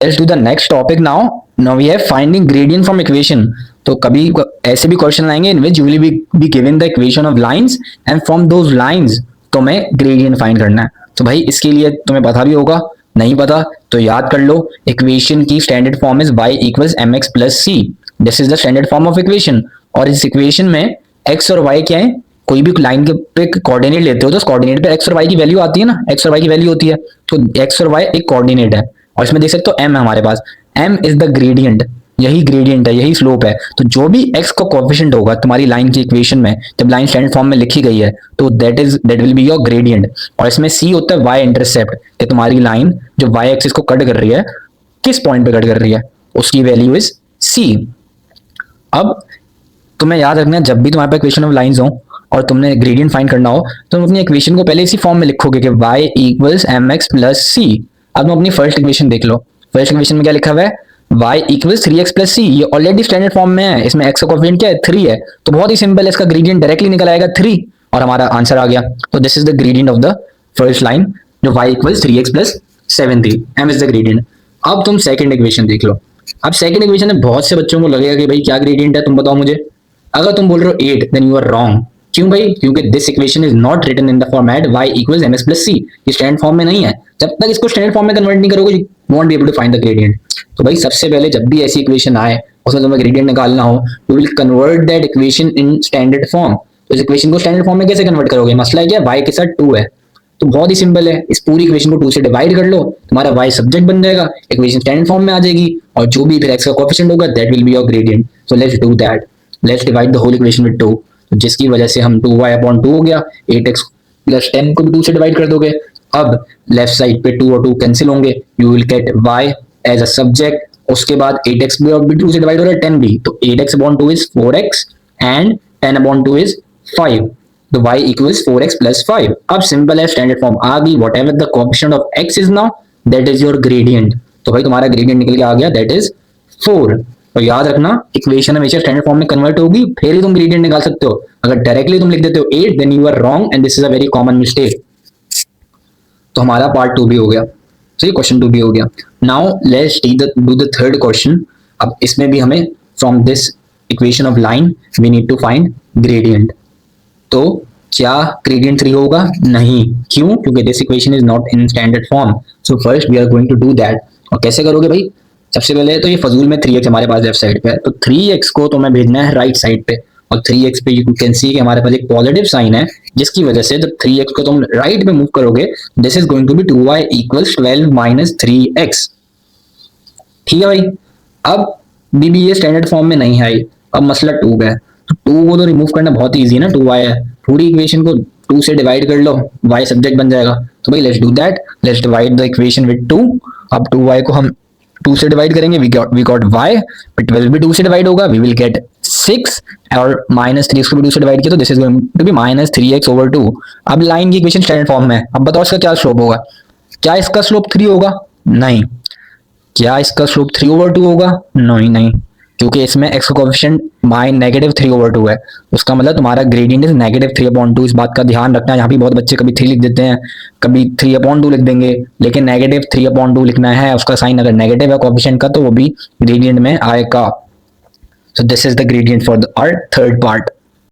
Let's do the next topic now. Now we have finding gradient from equation. तो कभी ऐसे भी question आएंगे in which you will be given the equation of lines and from those lines तुम्हें gradient find करना है. तो भाई इसके लिए तुम्हें पता भी होगा, नहीं पता तो याद कर लो. इक्वेशन की standard form is y equals mx plus c. This is the standard form of equation. और इस इक्वेशन में x और y क्या है, कोई भी लाइन के पे कोऑर्डिनेट लेते हो तो उस कोऑर्डिनेट पे x और y की वैल्यू आती है ना, x और y की वैल्यू होती है. तो x और y एक कोऑर्डिनेट है और इसमें देख सकते हो m है हमारे पास. m इज द ग्रेडियंट, यही ग्रेडियंट है, यही स्लोप है. तो जो भी x का कोएफिशिएंट होगा तुम्हारी लाइन की इक्वेशन में, जब लाइन स्टैंडर्ड फॉर्म में लिखी गई है, तो that will be your gradient. और इसमें c होता है y इंटरसेप्ट, कि तुम्हारी लाइन जो y एक्सिस को कट कर रही है किस पॉइंट पे कट कर रही है, उसकी वैल्यू इज c. अब तुम्हें याद रखना है जब भी तुम्हारे पास इक्वेशन ऑफ लाइंस हो और तुमने ग्रेडियंट फाइंड करना हो तो तुम अपनी इक्वेशन को पहले इसी फॉर्म में लिखोगे कि y equals mx plus c. अब तुम अपनी फर्स्ट इक्वेशन देख लो. फर्स्ट इक्वेशन में क्या लिखा हुआ है, y equals 3x plus c. ये ऑलरेडी स्टैंडर्ड फॉर्म में है, इसमें x का कोएफिशिएंट क्या है 3 है, तो बहुत ही सिंपल है, इसका ग्रेडियंट डायरेक्टली निकल आएगा 3 और हमारा आंसर आ गया. तो this is the gradient of the first line जो y इक्वल्स 3x प्लस 7 थी. m is the gradient. अब तुम सेकंड इक्वेशन देख लो. अब सेकंड इक्वेशन में बहुत से बच्चों को लगेगा कि भाई क्या ग्रेडियंट है, तुम बताओ मुझे. अगर तुम बोल रहे हो 8 देन यू आर रॉन्ग. क्यों भाई, क्योंकि this equation is not written in the format y equals mx plus c. ये स्टैंडर्ड फॉर्म में नहीं है. जब तक इसको स्टैंडर्ड फॉर्म में कन्वर्ट नहीं करोगे you won't be able to find the gradient. तो भाई सबसे पहले जब भी ऐसी इक्वेशन आए उसमें तुम्हें ग्रेडियंट निकालना हो, you will convert that equation in standard form. तो इस इक्वेशन को स्टैंडर्ड फॉर्म में कैसे कन्वर्ट करोगे, मसला है क्या, y के साथ 2 है. तो बहुत ही सिंपल है, इस पूरी इक्वेशन को 2 से डिवाइड कर लो, तुम्हारा y सब्जेक्ट बन जाएगा, इक्वेशन स्टैंडर्ड फॉर्म में आ जाएगी और जो भी फिर x का कोएफिशिएंट होगा that will be your gradient. So let's do that. Let's divide the whole equation with 2, जिसकी वजह से हम 2y/2 हो गया. 8x प्लस 10 को भी 2 से डिवाइड कर दोगे. अब लेफ्ट साइड पे 2 और 2 कैंसिल होंगे, you will get y as a subject. उसके बाद 8x भी 2 से डिवाइड हो रहा है, 10 भी, तो 8x/2 is 4x and 10/2 is 5. तो y इक्वल्स 4x प्लस 5. अब सिंपल है, स्टैंडर्ड फॉर्म आ गई. Whatever the coefficient of x is now that is your gradient. तो भाई तुम्हारा ग्रेडियंट निकल के आ गया, दैट इज 4. तो याद रखना इक्वेशन हमेशा स्टैंडर्ड फॉर्म में कन्वर्ट होगी फिर ही तुम ग्रेडियंट निकाल सकते हो. अगर डायरेक्टली तुम लिख देते हो 8 then you are wrong and this is a very common mistake. तो हमारा पार्ट 2 भी हो गया. तो ये क्वेश्चन 2 भी हो गया. Now let's do the third question. अब इसमें भी हमें from this equation of line we need to find gradient. तो क्या ग्रेडियंट 3 होगा, नहीं. क्यों, क्योंकि this equation is not in standard form. So first we are going to do that. और कैसे करोगे भाई, सबसे पहले तो ये फजूल में 3x हमारे पास लेफ्ट साइड पे है, तो 3x को तो मैं भेजना है राइट साइड पे. और 3x पे यू कैन सी कि हमारे पास एक पॉजिटिव साइन है, जिसकी वजह से जब 3x को तुम राइट पे मूव करोगे this is going to be 2y equals 12 minus 3x. ठीक है भाई. अब भी ये स्टैंडर्ड फॉर्म में नहीं है. अब मसला 2 है, तो 2 को तो रिमूव करना बहुत ईजी है ना, 2y है. पूरी इक्वेशन को 2 से डिवाइड कर लो, y सब्जेक्ट बन जाएगा. तो भाई let's do that. Let's divide the equation with 2. अब 2y को हम 2 से डिवाइड करेंगे, वी गॉट y, बट 12 भी 2 से डिवाइड होगा, वी विल गेट 6 और माइनस 3 को भी 2 से डिवाइड किया तो this is going to be minus 3x/2. अब लाइन की इक्वेशन स्टैंडर्ड फॉर्म में है. अब बताओ इसका क्या स्लोप होगा. क्या इसका स्लोप 3 होगा, नहीं. क्या इसका स्लोप 3/2 होगा, नहीं, क्योंकि इसमें x का कोएफिशिएंट -3/2 है. उसका मतलब तुम्हारा ग्रेडियंट इज -3/2. इस बात का ध्यान रखना. यहाँ भी बहुत बच्चे कभी 3 लिख देते हैं, कभी 3/2 लिख देंगे, लेकिन -3/2 लिखना है. उसका साइन अगर नेगेटिव है कोएफिशिएंट का तो वो भी ग्रेडियंट में आएगा. So this is the gradient for our third part.